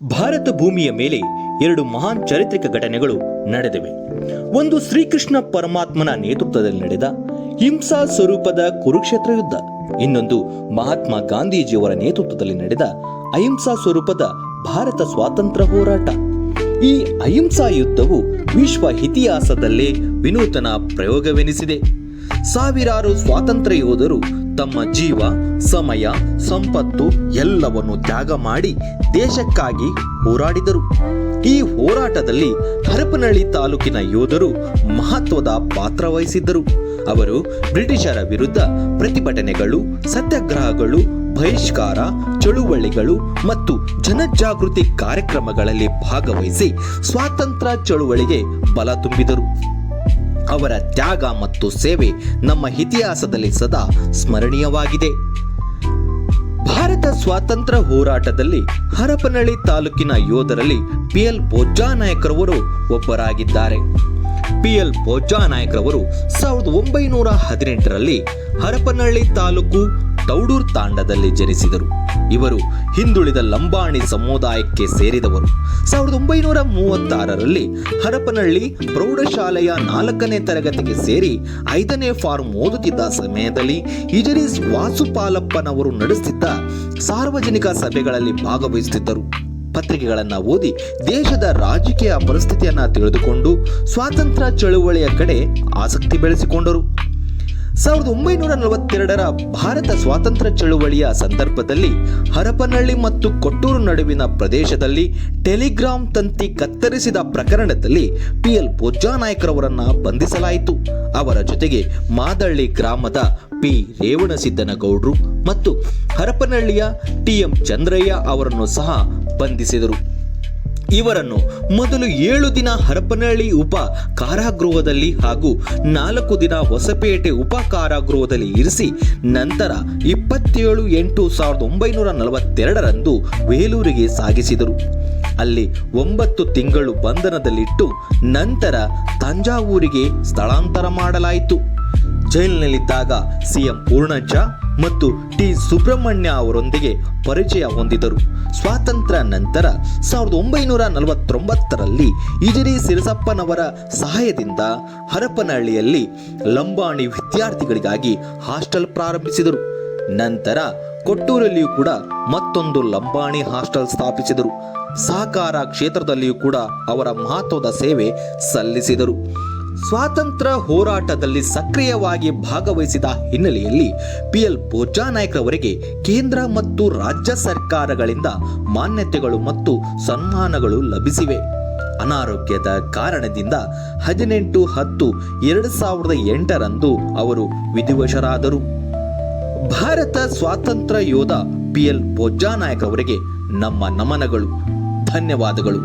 ಭಾರತ ಭೂಮಿಯ ಮೇಲೆ ಎರಡು ಮಹಾನ್ ಚಾರಿತ್ರಿಕ ಘಟನೆಗಳು ನಡೆದಿವೆ. ಒಂದು ಶ್ರೀಕೃಷ್ಣ ಪರಮಾತ್ಮನ ನೇತೃತ್ವದಲ್ಲಿ ನಡೆದ ಹಿಂಸಾ ಸ್ವರೂಪದ ಕುರುಕ್ಷೇತ್ರ ಯುದ್ಧ. ಇನ್ನೊಂದು ಮಹಾತ್ಮ ಗಾಂಧೀಜಿಯವರ ನೇತೃತ್ವದಲ್ಲಿ ನಡೆದ ಅಹಿಂಸಾ ಸ್ವರೂಪದ ಭಾರತ ಸ್ವಾತಂತ್ರ್ಯ ಹೋರಾಟ. ಈ ಅಹಿಂಸಾ ಯುದ್ಧವು ವಿಶ್ವ ಇತಿಹಾಸದಲ್ಲೇ ವಿನೂತನ ಪ್ರಯೋಗವೆನಿಸಿದೆ. ಸಾವಿರಾರು ಸ್ವಾತಂತ್ರ್ಯ ಯೋಧರು ತಮ್ಮ ಜೀವ, ಸಮಯ, ಸಂಪತ್ತು ಎಲ್ಲವನ್ನು ತ್ಯಾಗ ಮಾಡಿ ದೇಶಕ್ಕಾಗಿ ಹೋರಾಡಿದರು. ಈ ಹೋರಾಟದಲ್ಲಿ ಹರಪನಹಳ್ಳಿ ತಾಲೂಕಿನ ಯೋಧರು ಮಹತ್ವದ ಪಾತ್ರ ವಹಿಸಿದ್ದರು. ಅವರು ಬ್ರಿಟಿಷರ ವಿರುದ್ಧ ಪ್ರತಿಭಟನೆಗಳು, ಸತ್ಯಾಗ್ರಹಗಳು, ಬಹಿಷ್ಕಾರ, ಚಳುವಳಿಗಳು ಮತ್ತು ಜನಜಾಗೃತಿ ಕಾರ್ಯಕ್ರಮಗಳಲ್ಲಿ ಭಾಗವಹಿಸಿ ಸ್ವಾತಂತ್ರ್ಯ ಚಳುವಳಿಗೆ ಬಲ ತುಂಬಿದರು. ಅವರ ತ್ಯಾಗ ಮತ್ತು ಸೇವೆ ನಮ್ಮ ಇತಿಹಾಸದಲ್ಲಿ ಸದಾ ಸ್ಮರಣೀಯವಾಗಿದೆ. ಭಾರತ ಸ್ವಾತಂತ್ರ್ಯ ಹೋರಾಟದಲ್ಲಿ ಹರಪನಹಳ್ಳಿ ತಾಲೂಕಿನ ಯೋಧರಲ್ಲಿ ಪಿ.ಎಲ್. ಬೋಜ್ಜಾನಾಯ್ಕರವರು ಒಬ್ಬರಾಗಿದ್ದಾರೆ. ಪಿ.ಎಲ್. ಬೋಜ್ಜಾನಾಯ್ಕರವರು 1918ರಲ್ಲಿ ಹರಪನಹಳ್ಳಿ ತಾಲೂಕು ತೌಡೂರು ತಾಂಡದಲ್ಲಿ ಜನಿಸಿದರು. ಇವರು ಹಿಂದುಳಿದ ಲಂಬಾಣಿ ಸಮುದಾಯಕ್ಕೆ ಸೇರಿದವರು. 1936ರಲ್ಲಿ ಹರಪನಹಳ್ಳಿ ಪ್ರೌಢಶಾಲೆಯ 4ನೇ ತರಗತಿಗೆ ಸೇರಿ 5ನೇ ಫಾರ್ಮ್ ಓದುತ್ತಿದ್ದ ಸಮಯದಲ್ಲಿ ಇಜರೀಸ್ ವಾಸುಪಾಲಪ್ಪನವರು ನಡೆಸುತ್ತಿದ್ದ ಸಾರ್ವಜನಿಕ ಸಭೆಗಳಲ್ಲಿ ಭಾಗವಹಿಸುತ್ತಿದ್ದರು. ಪತ್ರಿಕೆಗಳನ್ನು ಓದಿ ದೇಶದ ರಾಜಕೀಯ ಪರಿಸ್ಥಿತಿಯನ್ನು ತಿಳಿದುಕೊಂಡು ಸ್ವಾತಂತ್ರ್ಯ ಚಳುವಳಿಯ ಕಡೆ ಆಸಕ್ತಿ ಬೆಳೆಸಿಕೊಂಡರು. 1942ರ ಭಾರತ ಸ್ವಾತಂತ್ರ್ಯ ಚಳುವಳಿಯ ಸಂದರ್ಭದಲ್ಲಿ ಹರಪನಹಳ್ಳಿ ಮತ್ತು ಕೊಟ್ಟೂರು ನಡುವಿನ ಪ್ರದೇಶದಲ್ಲಿ ಟೆಲಿಗ್ರಾಮ್ ತಂತಿ ಕತ್ತರಿಸಿದ ಪ್ರಕರಣದಲ್ಲಿ ಪಿ.ಎಲ್. ಬೋಜ್ಜಾನಾಯ್ಕರವರನ್ನು ಬಂಧಿಸಲಾಯಿತು. ಅವರ ಜೊತೆಗೆ ಮಾದಳ್ಳಿ ಗ್ರಾಮದ ಪಿ. ರೇವಣಸಿದ್ದನಗೌಡರು ಮತ್ತು ಹರಪನಹಳ್ಳಿಯ ಟಿ.ಎಂ. ಚಂದ್ರಯ್ಯ ಅವರನ್ನು ಸಹ ಬಂಧಿಸಿದರು. ಇವರನ್ನು ಮೊದಲು 7 ದಿನ ಹರಪನಹಳ್ಳಿ ಉಪ ಕಾರಾಗೃಹದಲ್ಲಿ ಹಾಗೂ 4 ದಿನ ಹೊಸಪೇಟೆ ಉಪ ಕಾರಾಗೃಹದಲ್ಲಿ ಇರಿಸಿ ನಂತರ 27/8/1942ರಂದು ವೇಲೂರಿಗೆ ಸಾಗಿಸಿದರು. ಅಲ್ಲಿ 9 ತಿಂಗಳು ಬಂಧನದಲ್ಲಿಟ್ಟು ನಂತರ ತಂಜಾವೂರಿಗೆ ಸ್ಥಳಾಂತರ ಮಾಡಲಾಯಿತು. ಜೈಲಿನಲ್ಲಿದ್ದಾಗ ಸಿ.ಎಂ. ಪೂರ್ಣಜ್ಜ ಮತ್ತು ಟಿ. ಸುಬ್ರಹ್ಮಣ್ಯ ಅವರೊಂದಿಗೆ ಪರಿಚಯ ಹೊಂದಿದರು. ಸ್ವಾತಂತ್ರ್ಯ ನಂತರ 1949ರಲ್ಲಿ ಇಜರಿ ಸಿರಸಪ್ಪನವರ ಸಹಾಯದಿಂದ ಹರಪನಹಳ್ಳಿಯಲ್ಲಿ ಲಂಬಾಣಿ ವಿದ್ಯಾರ್ಥಿಗಳಿಗಾಗಿ ಹಾಸ್ಟೆಲ್ ಪ್ರಾರಂಭಿಸಿದರು. ನಂತರ ಕೊಟ್ಟೂರಲ್ಲಿಯೂ ಕೂಡ ಮತ್ತೊಂದು ಲಂಬಾಣಿ ಹಾಸ್ಟೆಲ್ ಸ್ಥಾಪಿಸಿದರು. ಸಹಕಾರ ಕ್ಷೇತ್ರದಲ್ಲಿಯೂ ಕೂಡ ಅವರ ಮಹತ್ವದ ಸೇವೆ ಸಲ್ಲಿಸಿದರು. ಸ್ವಾತಂತ್ರ್ಯ ಹೋರಾಟದಲ್ಲಿ ಸಕ್ರಿಯವಾಗಿ ಭಾಗವಹಿಸಿದ ಹಿನ್ನೆಲೆಯಲ್ಲಿ ಪಿ.ಎಲ್. ಬೋಜ್ಜಾನಾಯ್ಕರವರಿಗೆ ಕೇಂದ್ರ ಮತ್ತು ರಾಜ್ಯ ಸರ್ಕಾರಗಳಿಂದ ಮಾನ್ಯತೆಗಳು ಮತ್ತು ಸನ್ಮಾನಗಳು ಲಭಿಸಿವೆ. ಅನಾರೋಗ್ಯದ ಕಾರಣದಿಂದ 18/10/2008ರಂದು ಅವರು ವಿಧಿವಶರಾದರು. ಭಾರತ ಸ್ವಾತಂತ್ರ್ಯ ಯೋಧ ಪಿ.ಎಲ್. ಬೋಜ್ಜಾನಾಯ್ಕರವರಿಗೆ ನಮ್ಮ ನಮನಗಳು. ಧನ್ಯವಾದಗಳು.